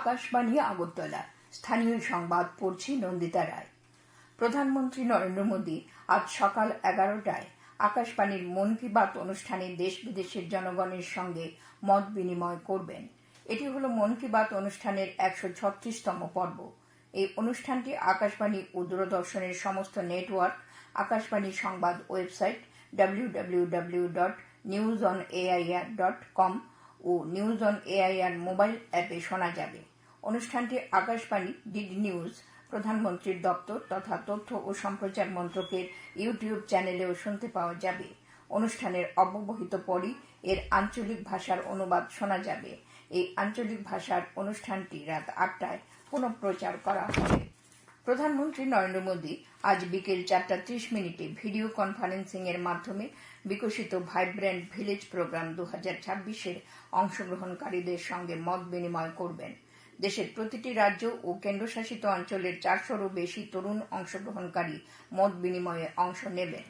আকাশবাণী আগরতলা। স্থানীয় সংবাদ পড়ছি নন্দিতা রায়। প্রধানমন্ত্রী নরেন্দ্র মোদী আজ সকাল 11টায় আকাশবাণীর মন কি বাত অনুষ্ঠানে দেশ বিদেশের জনগণের সঙ্গে মত বিনিময় করবেন। এটি হল মন কি বাত অনুষ্ঠানের 136তম পর্ব। এই অনুষ্ঠানটি আকাশবাণী ও দূরদর্শনের সমস্ত নেটওয়ার্ক, আকাশবাণী সংবাদ ওয়েবসাইট www.newsonair.com ও নিউজ অন এআইআর মোবাইল অ্যাপে শোনা যাবে। অনুষ্ঠানটি আকাশবাণী, ডিডি নিউজ, প্রধানমন্ত্রীর দপ্তর তথা তথ্য ও সম্প্রচার মন্ত্রকের ইউটিউব চ্যানেলেও শুনতে পাওয়া যাবে। অনুষ্ঠানের অব্যবহিত পরই এর আঞ্চলিক ভাষার অনুবাদ শোনা যাবে। এই আঞ্চলিক ভাষার অনুষ্ঠানটি রাত 8টায় পুনঃপ্রচার করা হবে। প্রধানমন্ত্রী নরেন্দ্র মোদী আজ বিকেল 4:30 ভিডিও কনফারেন্সিং এর মাধ্যমে বিকশিত ভাইব্র্যান্ট ভিলেজ প্রোগ্রাম 2026-এর অংশগ্রহণকারীদের সঙ্গে মত বিনিময় করবেন। দেশের প্রতিটি রাজ্য ও কেন্দ্রশাসিত অঞ্চলের 400-রও বেশি তরুণ অংশগ্রহণকারী মত বিনিময়ে অংশ নেবেন।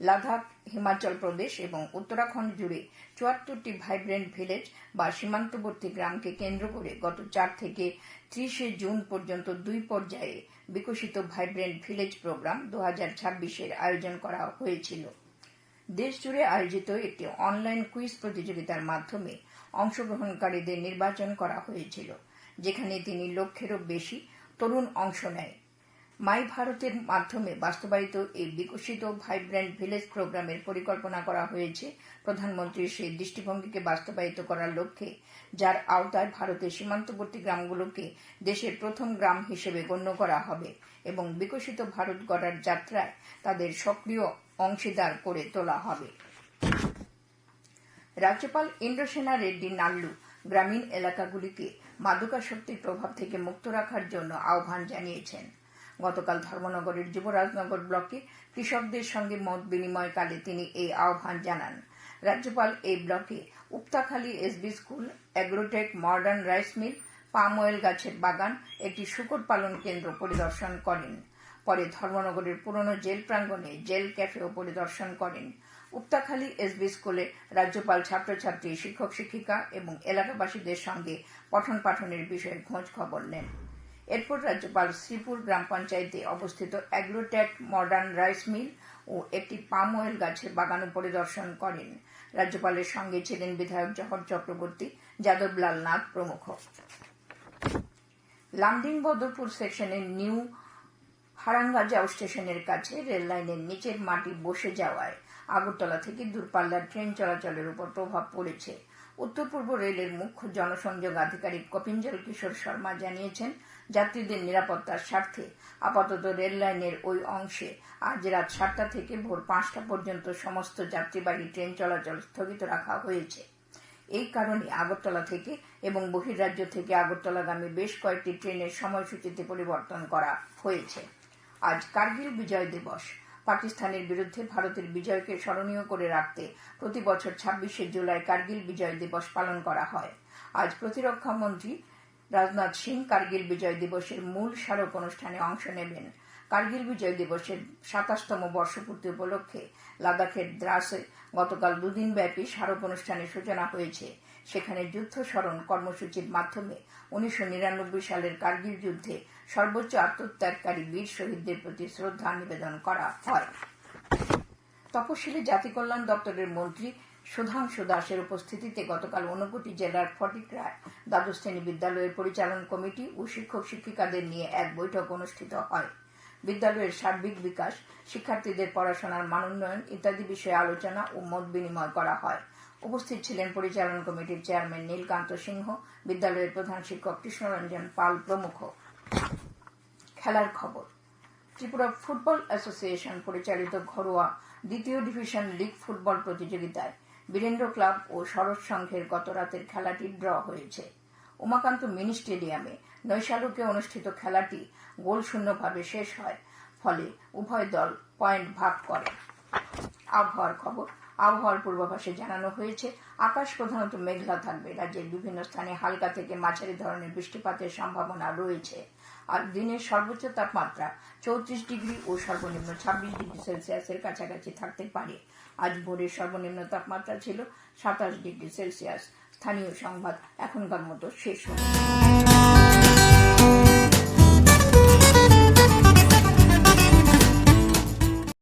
লাদাখ, হিমাচল প্রদেশ এবং উত্তরাখণ্ড জুড়ে 74টি ভাইব্র্যান্ট ভিলেজ বা সীমান্তবর্তী গ্রামকে কেন্দ্র করে গত 4 থেকে 30 জুন পর্যন্ত 2 পর্যায়ে বিকশিত ভাইব্র্যান্ট ভিলেজ প্রোগ্রাম 2026-এর আয়োজন করা হয়েছিল। দেশ জুড়ে আয়োজিত একটি অনলাইন কুইজ প্রতিযোগিতার মাধ্যমে অংশগ্রহণকারীদের নির্বাচন করা হয়েছিল, যেখানে 3 লক্ষেরও বেশি তরুণ অংশ নেয়। মাই ভারতের মাধ্যমে বাস্তবায়িত এই বিকশিত ভাইব্র্যান্ট ভিলেজ প্রোগ্রামের পরিকল্পনা করা হয়েছে প্রধানমন্ত্রীর সেই দৃষ্টিভঙ্গিকে বাস্তবায়িত করার লক্ষ্যে, যার আওতায় ভারতের সীমান্তবর্তী গ্রামগুলোকে দেশের প্রথম গ্রাম হিসেবে গণ্য করা হবে এবং বিকশিত ভারত গড়ার যাত্রায় তাদের সক্রিয় অংশীদার করে তোলা হবে। রাজ্যপাল ইন্দ্রসেনা রেড্ডি নাল্লু গ্রামীণ এলাকাগুলিকে মাদকাসক্তির প্রভাব থেকে মুক্ত রাখার জন্য আহ্বান জানিয়েছেন। গতকাল ধর্মনগরের যুবরাজনগর ব্লকে কৃষকদের সঙ্গে মত বিনিময়কালে তিনি এই আহ্বান জানান। রাজ্যপাল এই ব্লকে Upatakhali SB school, agrotech, modern rice mill, palm oil গাছের বাগান, একটি শূকর পালন কেন্দ্র পরিদর্শন করেন। পরে ধর্মনগরের পুরনো জেল প্রাঙ্গণে জেল ক্যাফেও পরিদর্শন করেন। উপতাখালী এসবি স্কুলে রাজ্যপাল ছাত্রছাত্রী, শিক্ষক শিক্ষিকা এবং এলাকাবাসীদের সঙ্গে পঠন পাঠনের বিষয়ে খোঁজ খবর নেন। এরপর রাজ্যপাল শ্রীপুর গ্রাম পঞ্চায়েতে অবস্থিত অ্যাগ্রোটেক, মডার্ন রাইস মিল ও একটি পাম অয়েল গাছের বাগানও পরিদর্শন করেন। রাজ্যপালের সঙ্গে ছিলেন বিধায়ক জহর চক্রবর্তী, যাদবলাল নাথ প্রমুখ। লামডিং বদরপুর সেকশনের নিউ হারাঙ্গাজাও স্টেশনের কাছে রেললাইনের নিচের মাটি বসে যাওয়ায় আগরতলা থেকে দূরপাল্লার ট্রেন চলাচলের উপর প্রভাব পড়েছে। উত্তর পূর্ব রেলের মুখ্য জনসংযোগ আধিকারিক কপিঞ্জল কিশোর শর্মা জানিয়েছেন, যাত্রীদের নিরাপত্তার স্বার্থে আপাতত রেল লাইনের ওই অংশে আজ রাত 7টা থেকে ভোর 5টা পর্যন্ত সমস্ত যাত্রীবাহী ট্রেন চলাচল স্থগিত রাখা হয়েছে। এই কারণে আগরতলা থেকে এবং বহির্রাজ্য থেকে আগরতলাগামী বেশ কয়েকটি ট্রেনের সময়সূচিতে পরিবর্তন করা হয়েছে। আজ কার্গিল বিজয় দিবস। পাকিস্তানের বিরুদ্ধে ভারতের বিজয়কে স্মরণীয় করে রাখতে প্রতি বছর 26শে জুলাই কার্গিল বিজয় দিবস পালন করা হয়। আজ প্রতিরক্ষা মন্ত্রী রাজনাথ সিং কার্গিল বিজয় দিবসের মূল স্মারক অনুষ্ঠানে অংশ নেবেন। কার্গিল বিজয় দিবসের 27তম বর্ষপূর্তি উপলক্ষে লাদাখের দ্রাসে গতকাল 2 দিনব্যাপী স্মারক অনুষ্ঠানের সূচনা হয়েছে। সেখানে যুদ্ধ স্মরণ কর্মসূচির মাধ্যমে 1999 সালের কার্গিল যুদ্ধে সর্বোচ্চ আত্মত্যাগকারী বীর শহীদদের প্রতি শ্রদ্ধা নিবেদন করা হয়। তপশিলি জাতি কল্যাণ দপ্তরের মন্ত্রী সুধাংশু দাসের উপস্থিতিতে গতকাল ঊনকোটি জেলার ফটিকরায় দ্বাদশ শ্রেণী বিদ্যালয়ের পরিচালন কমিটি ও শিক্ষক শিক্ষিকাদের নিয়ে এক বৈঠক অনুষ্ঠিত হয়। বিদ্যালয়ের সার্বিক বিকাশ, শিক্ষার্থীদের পড়াশোনার মানোন্নয়ন ইত্যাদি বিষয়ে আলোচনা ও মত বিনিময় করা হয়। উপস্থিত ছিলেন পরিচালন কমিটির চেয়ারম্যান নীলকান্ত সিংহ, বিদ্যালয়ের প্রধান শিক্ষক কৃষ্ণরঞ্জন পাল প্রমুখ। খেলার খবর। ত্রিপুরা ফুটবল অ্যাসোসিয়েশন পরিচালিত ঘরোয়া 2য় ডিভিশন লীগ ফুটবল প্রতিযোগিতায় বীরেন্দ্র ক্লাব ও শরৎ সংঘের গত রাতের খেলাটি ড্র হয়েছে। উমাকান্ত মিনি স্টেডিয়ামে নৈশালুকে অনুষ্ঠিত খেলাটি গোলশূন্যভাবে শেষ হয়, ফলে উভয় দল পয়েন্ট ভাগ করে। আবহাওয়ার খবর। আবহাওয়ার পূর্বাভাসে জানানো হয়েছে, আকাশ প্রধানত মেঘলা থাকবে। রাজ্যের বিভিন্ন স্থানে হালকা থেকে মাঝারি ধরনের বৃষ্টিপাতের সম্ভাবনা রয়েছে। আর দিনের সর্বোচ্চ তাপমাত্রা 34 ডিগ্রি ও সর্বনিম্ন 26 ডিগ্রি সেলসিয়াসের কাছাকাছি থাকতে পারে। আজ ভোরের সর্বনিম্ন তাপমাত্রা ছিল 27 ডিগ্রি সেলসিয়াস। স্থানীয় সংবাদ এখনকার মতো শেষ হল।